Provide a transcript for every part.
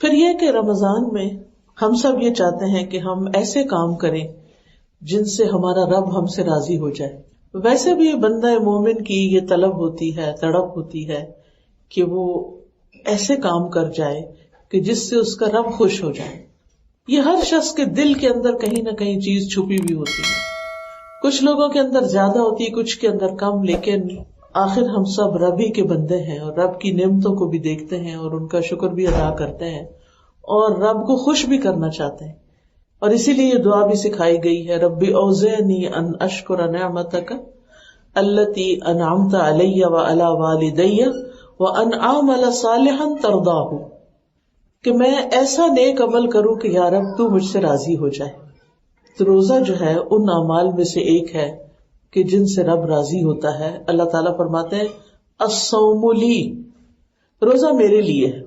پھر یہ کہ رمضان میں ہم سب یہ چاہتے ہیں کہ ہم ایسے کام کریں جن سے ہمارا رب ہم سے راضی ہو جائے. ویسے بھی بندہ مومن کی یہ طلب ہوتی ہے، تڑپ ہوتی ہے کہ وہ ایسے کام کر جائے کہ جس سے اس کا رب خوش ہو جائے. یہ ہر شخص کے دل کے اندر کہیں نہ کہیں چیز چھپی ہوئی ہوتی ہے. کچھ لوگوں کے اندر زیادہ ہوتی ہے، کچھ کے اندر کم، لیکن آخر ہم سب رب ہی کے بندے ہیں اور رب کی نعمتوں کو بھی دیکھتے ہیں اور ان کا شکر بھی ادا کرتے ہیں اور رب کو خوش بھی کرنا چاہتے ہیں. اور اسی لیے یہ دعا بھی سکھائی گئی ہے، ربی اوزعنی ان اشکر نعمتک التی انعمت علی وعلی والدی وان اعمل صالحا ترضاہ، کہ میں ایسا نیک عمل کروں کہ یا رب تو مجھ سے راضی ہو جائے. تو روزہ جو ہے ان اعمال میں سے ایک ہے کہ جن سے رب راضی ہوتا ہے. اللہ تعالیٰ فرماتے ہیں الصوم لی، روزہ میرے لیے ہے.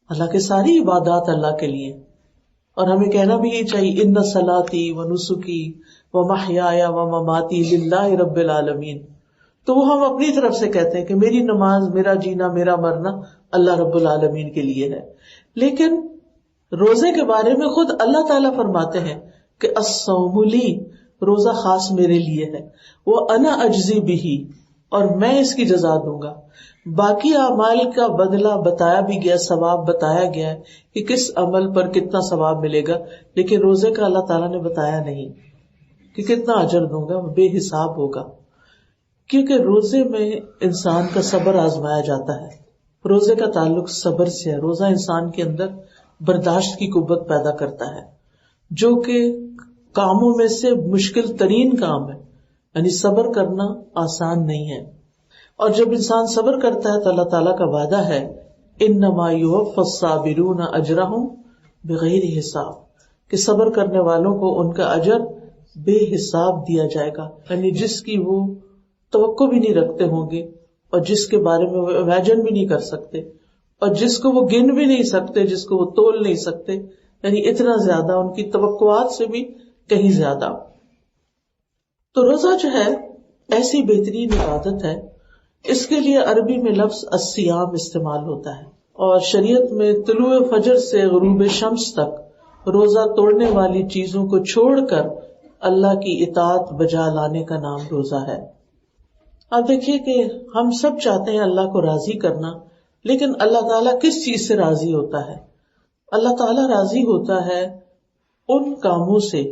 اللہ کے ساری عبادات اللہ کے لیے، اور ہمیں کہنا بھی یہ چاہیے ان صلاتی و نسکی و محیای و مماتی للہ رب العالمین. تو وہ ہم اپنی طرف سے کہتے ہیں کہ میری نماز، میرا جینا، میرا مرنا اللہ رب العالمین کے لیے ہے. لیکن روزے کے بارے میں خود اللہ تعالیٰ فرماتے ہیں کہ الصوم لی، روزہ خاص میرے لیے ہے، وہ انا اجزی بہ، اور میں اس کی جزا دوں گا. باقی اعمال کا بدلہ بتایا بھی گیا، ثواب بتایا گیا ہے کہ کس عمل پر کتنا ثواب ملے گا، لیکن روزے کا اللہ تعالیٰ نے بتایا نہیں کہ کتنا اجر دوں گا، بے حساب ہوگا. کیونکہ روزے میں انسان کا صبر آزمایا جاتا ہے. روزے کا تعلق صبر سے ہے. روزہ انسان کے اندر برداشت کی قوت پیدا کرتا ہے، جو کہ کاموں میں سے مشکل ترین کام ہے. یعنی صبر کرنا آسان نہیں ہے. اور جب انسان صبر کرتا ہے تو اللہ تعالیٰ کا وعدہ ہے انما یوفی الصابرون اجرہم بغیر حساب، کہ صبر کرنے والوں کو ان کا اجر بے حساب دیا جائے گا. یعنی جس کی وہ توقع بھی نہیں رکھتے ہوں گے اور جس کے بارے میں وہ امیجن بھی نہیں کر سکتے اور جس کو وہ گن بھی نہیں سکتے، جس کو وہ تول نہیں سکتے. یعنی اتنا زیادہ، ان کی توقعات سے بھی کہیں زیادہ. تو روزہ جو ہے ایسی بہترین عبادت ہے. اس کے لیے عربی میں لفظ الصیام استعمال ہوتا ہے، اور شریعت میں طلوع فجر سے غروب شمس تک روزہ توڑنے والی چیزوں کو چھوڑ کر اللہ کی اطاعت بجا لانے کا نام روزہ ہے. اب دیکھیے کہ ہم سب چاہتے ہیں اللہ کو راضی کرنا، لیکن اللہ تعالیٰ کس چیز سے راضی ہوتا ہے؟ اللہ تعالیٰ راضی ہوتا ہے ان کاموں سے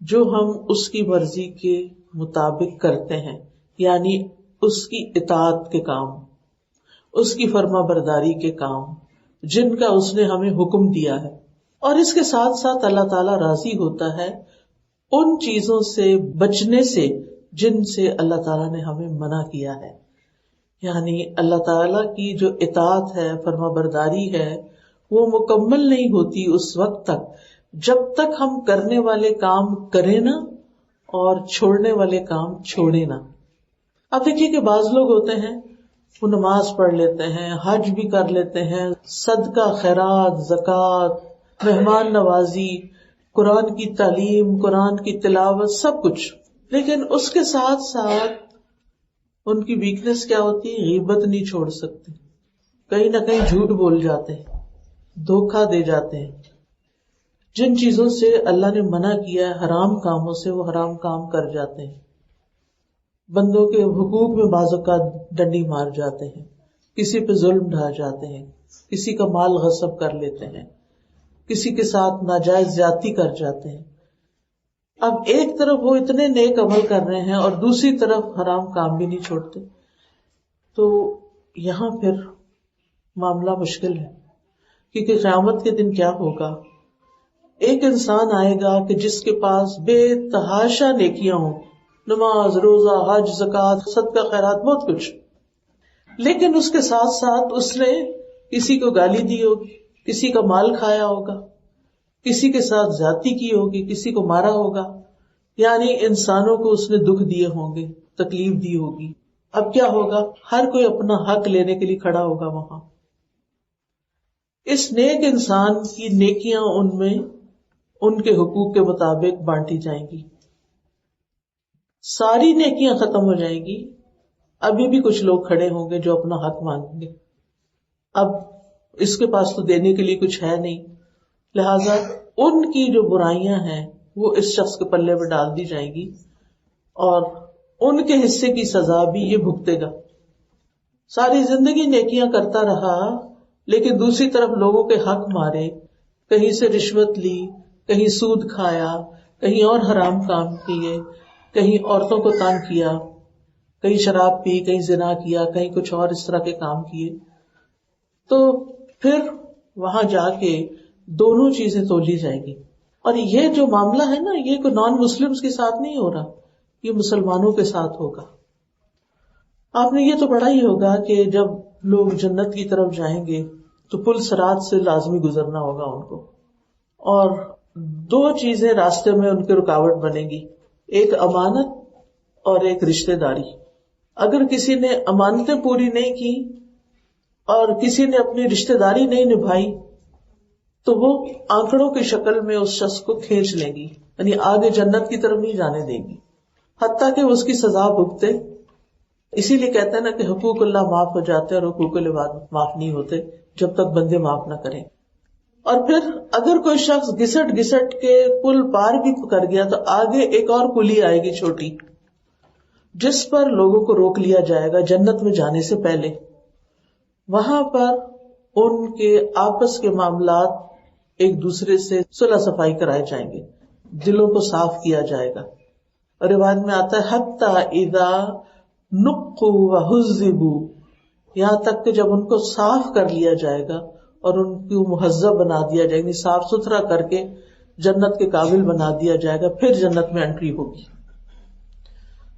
جو ہم اس کی مرضی کے مطابق کرتے ہیں، یعنی اس کی اطاعت کے کام، اس کی فرما برداری کے کام جن کا اس نے ہمیں حکم دیا ہے. اور اس کے ساتھ ساتھ اللہ تعالیٰ راضی ہوتا ہے ان چیزوں سے بچنے سے جن سے اللہ تعالیٰ نے ہمیں منع کیا ہے. یعنی اللہ تعالیٰ کی جو اطاعت ہے، فرما برداری ہے، وہ مکمل نہیں ہوتی اس وقت تک جب تک ہم کرنے والے کام کریں نا اور چھوڑنے والے کام چھوڑیں نا. اب دیکھیے کہ بعض لوگ ہوتے ہیں وہ نماز پڑھ لیتے ہیں، حج بھی کر لیتے ہیں، صدقہ، خیرات، زکوٰۃ، مہمان نوازی، قرآن کی تعلیم، قرآن کی تلاوت، سب کچھ، لیکن اس کے ساتھ ساتھ ان کی ویکنس کیا ہوتی ہے؟ غیبت نہیں چھوڑ سکتے، کہیں نہ کہیں جھوٹ بول جاتے ہیں، دھوکہ دے جاتے ہیں. جن چیزوں سے اللہ نے منع کیا ہے، حرام کاموں سے، وہ حرام کام کر جاتے ہیں. بندوں کے حقوق میں بعض اوقات ڈنڈی مار جاتے ہیں، کسی پہ ظلم ڈھا جاتے ہیں، کسی کا مال غصب کر لیتے ہیں، کسی کے ساتھ ناجائز زیادتی کر جاتے ہیں. اب ایک طرف وہ اتنے نیک عمل کر رہے ہیں اور دوسری طرف حرام کام بھی نہیں چھوڑتے، تو یہاں پھر معاملہ مشکل ہے. کیونکہ قیامت کے دن کیا ہوگا؟ ایک انسان آئے گا کہ جس کے پاس بے تحاشا نیکیاں ہوں، نماز، روزہ، حج، زکوٰۃ، صدقہ، خیرات، بہت کچھ، لیکن اس کے ساتھ ساتھ اس نے کسی کو گالی دی ہوگی، کسی کا مال کھایا ہوگا، کسی کے ساتھ زیادتی کی ہوگی، کسی کو مارا ہوگا، یعنی انسانوں کو اس نے دکھ دیے ہوں گے، تکلیف دی ہوگی. اب کیا ہوگا؟ ہر کوئی اپنا حق لینے کے لیے کھڑا ہوگا وہاں. اس نیک انسان کی نیکیاں ان میں ان کے حقوق کے مطابق بانٹی جائیں گی، ساری نیکیاں ختم ہو جائیں گی. ابھی بھی کچھ لوگ کھڑے ہوں گے جو اپنا حق مانگیں گے. اب اس کے پاس تو دینے کے لیے کچھ ہے نہیں، لہذا ان کی جو برائیاں ہیں وہ اس شخص کے پلے میں ڈال دی جائیں گی اور ان کے حصے کی سزا بھی یہ بھگتے گا. ساری زندگی نیکیاں کرتا رہا لیکن دوسری طرف لوگوں کے حق مارے، کہیں سے رشوت لی، کہیں سود کھایا، کہیں اور حرام کام کیے، کہیں عورتوں کو تنگ کیا، کہیں شراب پی، کہیں زنا کیا، کہیں کچھ اور اس طرح کے کام کیے، تو پھر وہاں جا کے دونوں چیزیں تولی جائیں گی. اور یہ جو معاملہ ہے نا، یہ کوئی نان مسلمز کے ساتھ نہیں ہو رہا، یہ مسلمانوں کے ساتھ ہوگا. آپ نے یہ تو پڑھا ہی ہوگا کہ جب لوگ جنت کی طرف جائیں گے تو پل صراط سے لازمی گزرنا ہوگا ان کو، اور دو چیزیں راستے میں ان کے رکاوٹ بنے گی، ایک امانت اور ایک رشتہ داری. اگر کسی نے امانتیں پوری نہیں کی اور کسی نے اپنی رشتہ داری نہیں نبھائی تو وہ آنکڑوں کی شکل میں اس شخص کو کھینچ لیں گی، یعنی آگے جنت کی طرف نہیں جانے دیں گی حتیٰ کہ اس کی سزا بھگتے. اسی لیے کہتے ہیں نا کہ حقوق اللہ معاف ہو جاتے ہیں اور حقوق العباد معاف نہیں ہوتے جب تک بندے معاف نہ کریں. اور پھر اگر کوئی شخص گھسٹ گھسٹ کے پل پار بھی کر گیا تو آگے ایک اور پلی آئے گی چھوٹی، جس پر لوگوں کو روک لیا جائے گا جنت میں جانے سے پہلے. وہاں پر ان کے آپس کے معاملات ایک دوسرے سے صلح صفائی کرائے جائیں گے، دلوں کو صاف کیا جائے گا. اور روایت میں آتا ہے حتی اذا نقوا وحذبوا، یہاں تک کہ جب ان کو صاف کر لیا جائے گا اور ان کو مہذب بنا دیا جائے گا، صاف ستھرا کر کے جنت کے قابل بنا دیا جائے گا، پھر جنت میں انٹری ہوگی.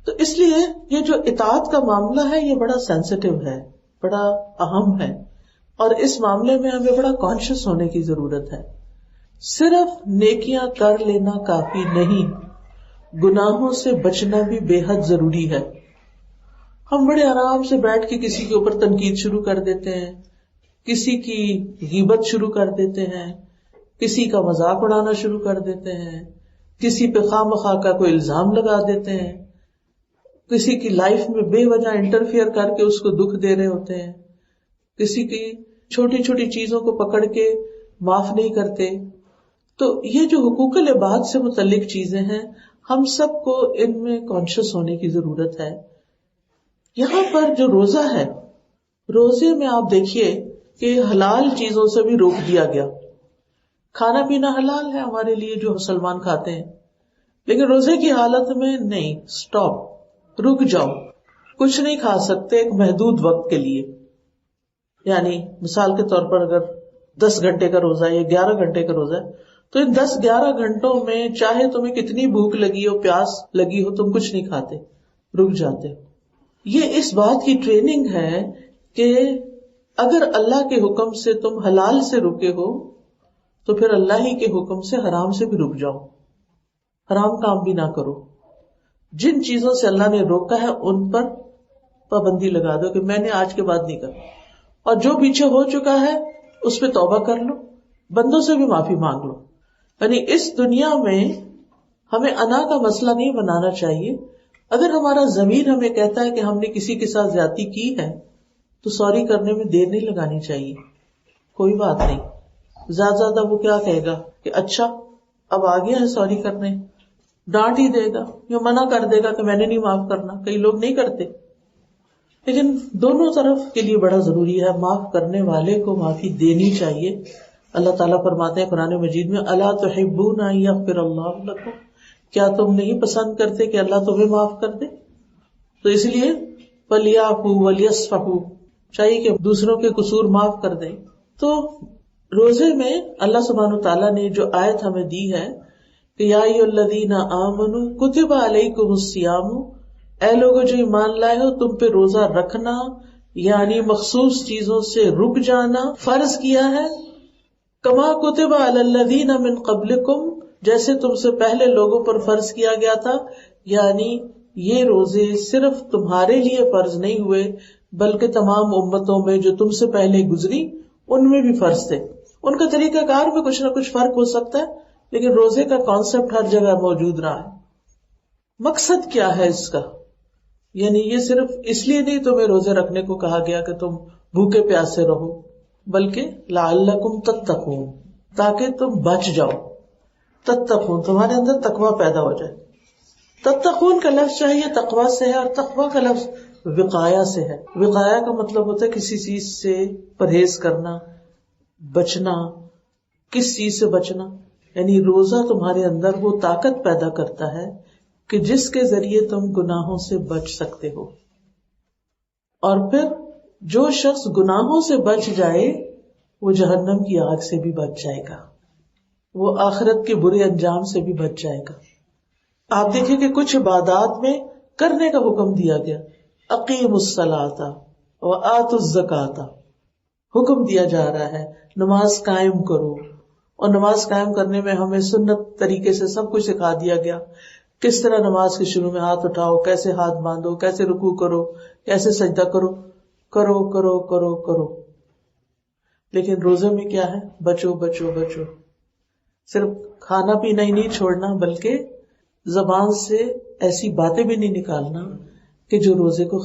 تو اس لیے یہ جو اطاعت کا معاملہ ہے یہ بڑا سینسیٹیو ہے، بڑا اہم ہے، اور اس معاملے میں ہمیں بڑا کانشیس ہونے کی ضرورت ہے. صرف نیکیاں کر لینا کافی نہیں، گناہوں سے بچنا بھی بے حد ضروری ہے. ہم بڑے آرام سے بیٹھ کے کسی کے اوپر تنقید شروع کر دیتے ہیں، کسی کی غیبت شروع کر دیتے ہیں، کسی کا مذاق اڑانا شروع کر دیتے ہیں، کسی پہ خواہ مخواہ کا کوئی الزام لگا دیتے ہیں، کسی کی لائف میں بے وجہ انٹرفیئر کر کے اس کو دکھ دے رہے ہوتے ہیں، کسی کی چھوٹی چھوٹی چیزوں کو پکڑ کے معاف نہیں کرتے. تو یہ جو حقوق العباد سے متعلق چیزیں ہیں ہم سب کو ان میں کانشیس ہونے کی ضرورت ہے. یہاں پر جو روزہ ہے، روزے میں آپ دیکھیے کہ حلال چیزوں سے بھی روک دیا گیا. کھانا پینا حلال ہے ہمارے لیے جو مسلمان کھاتے ہیں، لیکن روزے کی حالت میں نہیں، سٹاپ، رک جاؤ، کچھ نہیں کھا سکتے ایک محدود وقت کے لیے. یعنی مثال کے طور پر اگر 10 گھنٹے کا روزہ ہے یا 11 گھنٹے کا روزہ ہے تو ان 10-11 گھنٹوں میں چاہے تمہیں کتنی بھوک لگی ہو، پیاس لگی ہو، تم کچھ نہیں کھاتے، رک جاتے. یہ اس بات کی ٹریننگ ہے کہ اگر اللہ کے حکم سے تم حلال سے رکے ہو تو پھر اللہ ہی کے حکم سے حرام سے بھی رک جاؤ، حرام کام بھی نہ کرو. جن چیزوں سے اللہ نے روکا ہے ان پر پابندی لگا دو کہ میں نے آج کے بعد نہیں کرنا، اور جو پیچھے ہو چکا ہے اس پہ توبہ کر لو، بندوں سے بھی معافی مانگ لو. یعنی اس دنیا میں ہمیں انا کا مسئلہ نہیں بنانا چاہیے. اگر ہمارا ضمیر ہمیں کہتا ہے کہ ہم نے کسی کے ساتھ زیادتی کی ہے تو سوری کرنے میں دیر نہیں لگانی چاہیے. کوئی بات نہیں، زیادہ وہ کیا کہے گا کہ اچھا اب آ گیا ہے سوری کرنے، ڈانٹ ہی دے گا یا منع کر دے گا کہ میں نے نہیں معاف کرنا. کئی لوگ نہیں کرتے، لیکن دونوں طرف کے لیے بڑا ضروری ہے، معاف کرنے والے کو معافی دینی چاہیے. اللہ تعالیٰ فرماتے ہیں قرآن مجید میں الا تحبون ان یغفر اللہ لکم، کیا تم نہیں پسند کرتے کہ اللہ تمہیں معاف کر دے؟ تو اس لیے ولیعفوا ولیصفحوا، چاہیے کہ دوسروں کے قصور معاف کر دیں. تو روزے میں اللہ سبحانہ وتعالیٰ نے جو آیت ہمیں دی ہے کہ یا ایھا الذین آمنوا کتب علیکم الصیام، اے لوگوں جو ایمان لائے ہو تم پہ روزہ رکھنا یعنی مخصوص چیزوں سے رک جانا فرض کیا ہے. کما کتب علی الذین من قبلکم، جیسے تم سے پہلے لوگوں پر فرض کیا گیا تھا. یعنی یہ روزے صرف تمہارے لیے فرض نہیں ہوئے بلکہ تمام امتوں میں جو تم سے پہلے گزری ان میں بھی فرض تھے. ان کا طریقہ کار میں کچھ نہ کچھ فرق ہو سکتا ہے لیکن روزے کا کانسیپٹ ہر جگہ موجود رہا ہے. مقصد کیا ہے اس کا؟ یعنی یہ صرف اس لیے نہیں تمہیں روزے رکھنے کو کہا گیا کہ تم بھوکے پیاسے رہو، بلکہ لعلکم تتقون، تاکہ تم بچ جاؤ. تتقون، تمہارے اندر تقوی پیدا ہو جائے. تتقون کا لفظ چاہیے تقوی سے ہے، اور تقوی کا لفظ وقایا سے ہے. وقایا کا مطلب ہوتا ہے کسی چیز سے پرہیز کرنا، بچنا. کس چیز سے بچنا؟ یعنی روزہ تمہارے اندر وہ طاقت پیدا کرتا ہے کہ جس کے ذریعے تم گناہوں سے بچ سکتے ہو. اور پھر جو شخص گناہوں سے بچ جائے وہ جہنم کی آگ سے بھی بچ جائے گا، وہ آخرت کے برے انجام سے بھی بچ جائے گا. آپ دیکھیں کہ کچھ عبادات میں کرنے کا حکم دیا گیا، اقیموا الصلاۃ وآتوا الزکاۃ، حکم دیا جا رہا ہے نماز قائم کرو. اور نماز قائم کرنے میں ہمیں سنت طریقے سے سب کچھ سکھا دیا گیا، کس طرح نماز کے شروع میں ہاتھ اٹھاؤ، کیسے ہاتھ باندھو، کیسے رکوع کرو، کیسے سجدہ کرو. کرو کرو کرو کرو. لیکن روزے میں کیا ہے؟ بچو بچو بچو. صرف کھانا پینا ہی نہیں چھوڑنا، بلکہ زبان سے ایسی باتیں بھی نہیں نکالنا کہ جو روزے کو